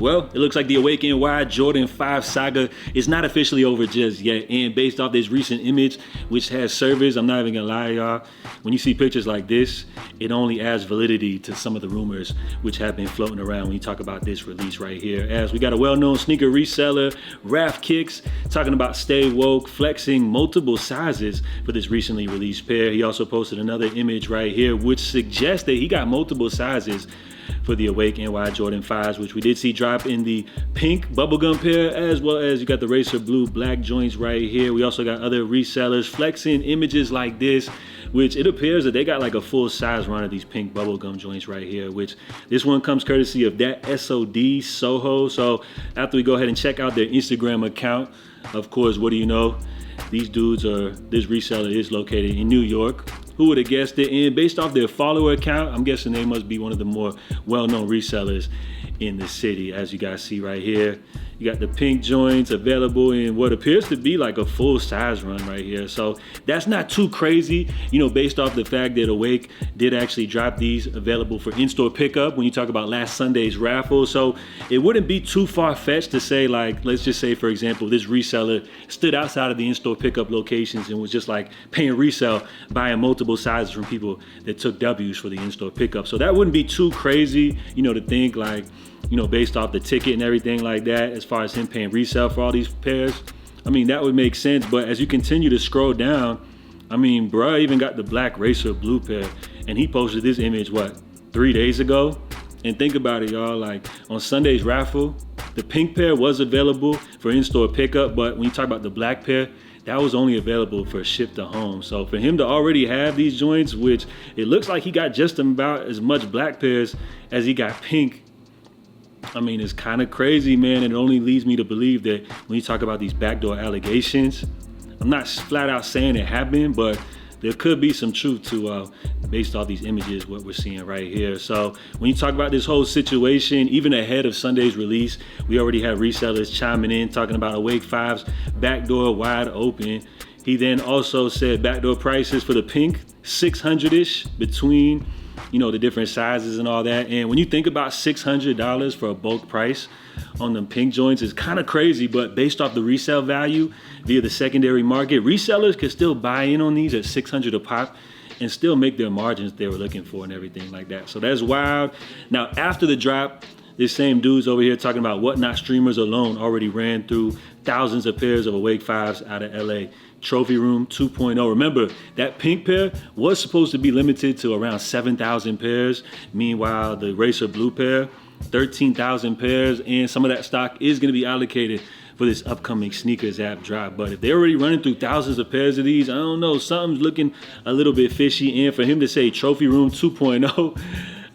Well, it looks like the Awake NY Jordan 5 saga is not officially over just yet. And based off this recent image, which has service, I'm not even gonna lie, y'all, when you see pictures like this, it only adds validity to some of the rumors which have been floating around when you talk about this release right here. As we got a well-known sneaker reseller, Raf Kicks, talking about stay woke, flexing multiple sizes for this recently released pair. He also posted another image right here, which suggests that he got multiple sizes for the Awake NY Jordan 5s, which we did see drop in the pink bubblegum pair, as well as you got the racer blue black joints right here. We also got other resellers flexing images like this, which it appears that they got like a full size run of these pink bubblegum joints right here, which this one comes courtesy of that SOD Soho. So after we go ahead and check out their Instagram account, of course, what do you know? This reseller is located in New York. Who would have guessed it? And based off their follower count, I'm guessing they must be one of the more well-known resellers in the city. As you guys see right here, you got the pink joints available in what appears to be like a full size run right here. So that's not too crazy, you know, based off the fact that Awake did actually drop these available for in-store pickup when you talk about last Sunday's raffle. So it wouldn't be too far-fetched to say, like, let's just say, for example, this reseller stood outside of the in-store pickup locations and was just like paying resale, buying multiple sizes from people that took W's for the in-store pickup. So that wouldn't be too crazy, you know, to think like, you know, based off the ticket and everything like that, as far as him paying resale for all these pairs. I mean, that would make sense. But as you continue to scroll down, I mean, bruh even got the black racer blue pair, and he posted this image, what, 3 days ago? And think about it, y'all, like on Sunday's raffle, the pink pair was available for in-store pickup, but when you talk about the black pair, that was only available for ship to home. So for him to already have these joints, which it looks like he got just about as much black pairs as he got pink, I mean, it's kind of crazy, man. And it only leads me to believe that when you talk about these backdoor allegations, I'm not flat out saying it happened, but there could be some truth to, based off these images, what we're seeing right here. So when you talk about this whole situation, even ahead of Sunday's release, we already have resellers chiming in, talking about Awake 5's backdoor wide open. He then also said backdoor prices for the pink, 600-ish between, you know, the different sizes and all that. And when you think about $600 for a bulk price on them pink joints, it's kind of crazy, but based off the resale value via the secondary market, resellers could still buy in on these at $600 a pop and still make their margins they were looking for and everything like that. So that's wild. Now, after the drop, this same dude's over here talking about Whatnot streamers alone already ran through thousands of pairs of Awake 5s out of LA. Trophy Room 2.0. Remember, that pink pair was supposed to be limited to around 7,000 pairs. Meanwhile, the Racer Blue pair, 13,000 pairs, and some of that stock is going to be allocated for this upcoming Sneakers app drop. But if they're already running through thousands of pairs of these, I don't know, something's looking a little bit fishy. And for him to say Trophy Room 2.0,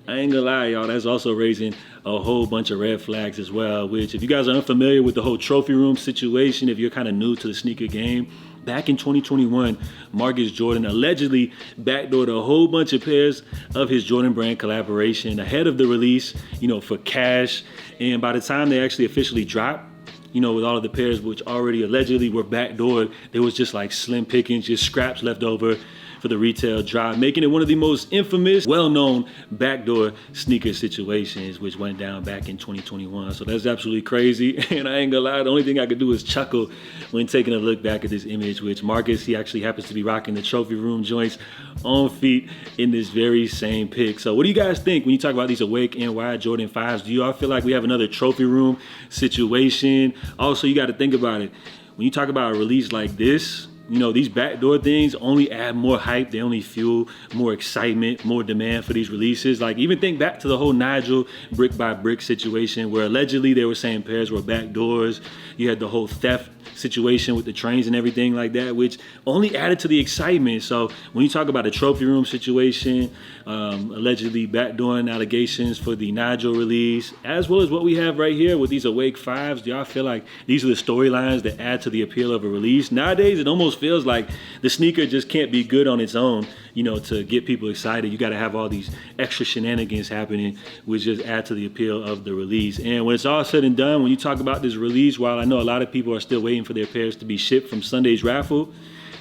I ain't gonna lie, y'all, that's also raising a whole bunch of red flags as well, which if you guys are unfamiliar with the whole trophy room situation, if you're kind of new to the sneaker game, back in 2021, Marcus Jordan allegedly backdoored a whole bunch of pairs of his Jordan Brand collaboration ahead of the release, you know, for cash. And by the time they actually officially dropped, you know, with all of the pairs which already allegedly were backdoored, there was just like slim pickings, just scraps left over for the retail drop, making it one of the most infamous, well-known backdoor sneaker situations, which went down back in 2021. So that's absolutely crazy. And I ain't gonna lie, the only thing I could do is chuckle when taking a look back at this image, which Marcus, he actually happens to be rocking the Trophy Room joints on feet in this very same pic. So what do you guys think when you talk about these Awake NY Jordan 5s? Do you all feel like we have another Trophy Room situation? Also, you got to think about it. When you talk about a release like this, you know, these backdoor things only add more hype. They only fuel more excitement, more demand for these releases. Like, even think back to the whole Nigel brick by brick situation where allegedly they were saying pairs were backdoors. You had the whole theft situation with the trains and everything like that, which only added to the excitement. So when you talk about a Trophy Room situation, allegedly backdooring allegations for the Nigel release, as well as what we have right here with these Awake 5s, do y'all feel like these are the storylines that add to the appeal of a release? Nowadays, it almost feels like the sneaker just can't be good on its own, you know, to get people excited. You got to have all these extra shenanigans happening, which just add to the appeal of the release. And when it's all said and done, when you talk about this release, while I know a lot of people are still waiting for their pairs to be shipped from Sunday's raffle,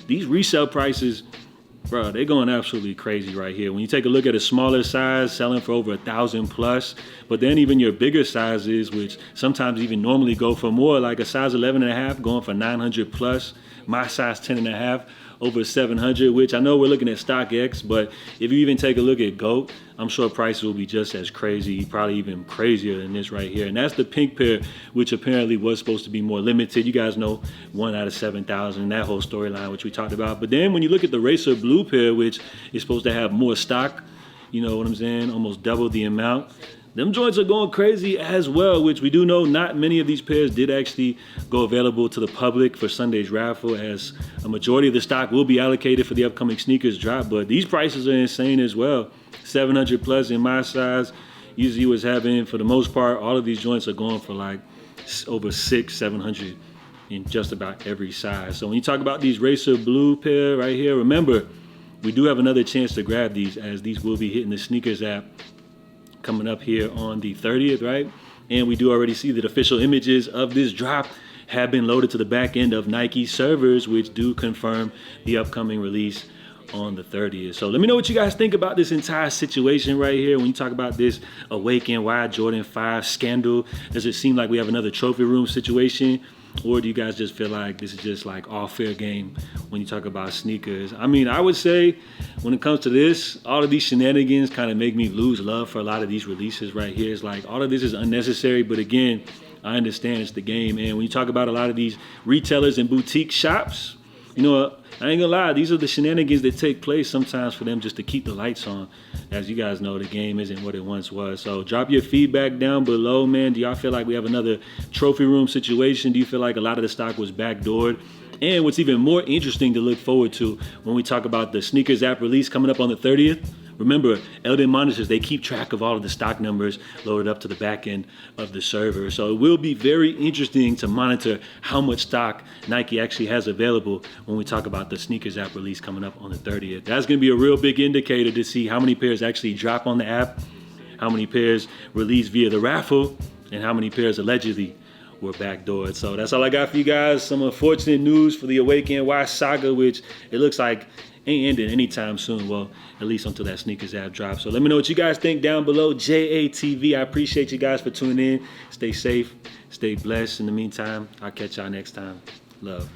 these resale prices Bro, they're going absolutely crazy right here. When you take a look at a smaller size, selling for over 1,000 plus, but then even your bigger sizes, which sometimes even normally go for more, like a size 11 and a half going for 900 plus, my size 10 and a half over 700, which I know we're looking at StockX, but if you even take a look at GOAT, I'm sure prices will be just as crazy, probably even crazier than this right here. And that's the pink pair, which apparently was supposed to be more limited. You guys know 1 out of 7,000, that whole storyline, which we talked about. But then when you look at the Racer Blue pair, which is supposed to have more stock, you know what I'm saying, almost double the amount, them joints are going crazy as well, which we do know not many of these pairs did actually go available to the public for Sunday's raffle, as a majority of the stock will be allocated for the upcoming sneakers drop. But these prices are insane as well. 700 plus in my size. Usually was having, for the most part, all of these joints are going for like over 600-700 in just about every size. So when you talk about these Racer Blue pair right here, remember, we do have another chance to grab these, as these will be hitting the sneakers app coming up here on the 30th, right? And we do already see that official images of this drop have been loaded to the back end of Nike servers, which do confirm the upcoming release on the 30th. So let me know what you guys think about this entire situation right here. When you talk about this Awake NY Jordan 5 scandal, does it seem like we have another trophy room situation? Or do you guys just feel like this is just like all fair game when you talk about sneakers? I mean, I would say when it comes to this, all of these shenanigans kind of make me lose love for a lot of these releases right here. It's like all of this is unnecessary, but again, I understand it's the game. And when you talk about a lot of these retailers and boutique shops, you know, I ain't gonna lie, these are the shenanigans that take place sometimes for them just to keep the lights on. As you guys know, the game isn't what it once was. So drop your feedback down below, man. Do y'all feel like we have another trophy room situation? Do you feel like a lot of the stock was backdoored? And what's even more interesting to look forward to when we talk about the sneakers app release coming up on the 30th, remember, Eldon monitors, they keep track of all of the stock numbers loaded up to the back end of the server. So it will be very interesting to monitor how much stock Nike actually has available when we talk about the sneakers app release coming up on the 30th. That's gonna be a real big indicator to see how many pairs actually drop on the app, how many pairs released via the raffle, and how many pairs allegedly were backdoored. So that's all I got for you guys. Some unfortunate news for the Awake NY saga, which it looks like ain't ending anytime soon. Well, at least until that sneakers app drops. So let me know what you guys think down below. JATV, I appreciate you guys for tuning in. Stay safe, stay blessed. In the meantime, I'll catch y'all next time. Love.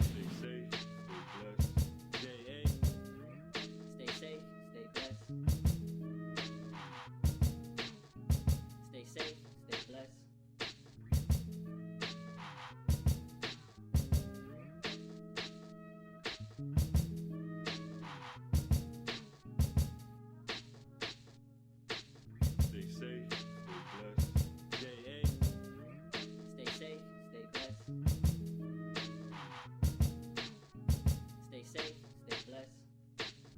Stay safe.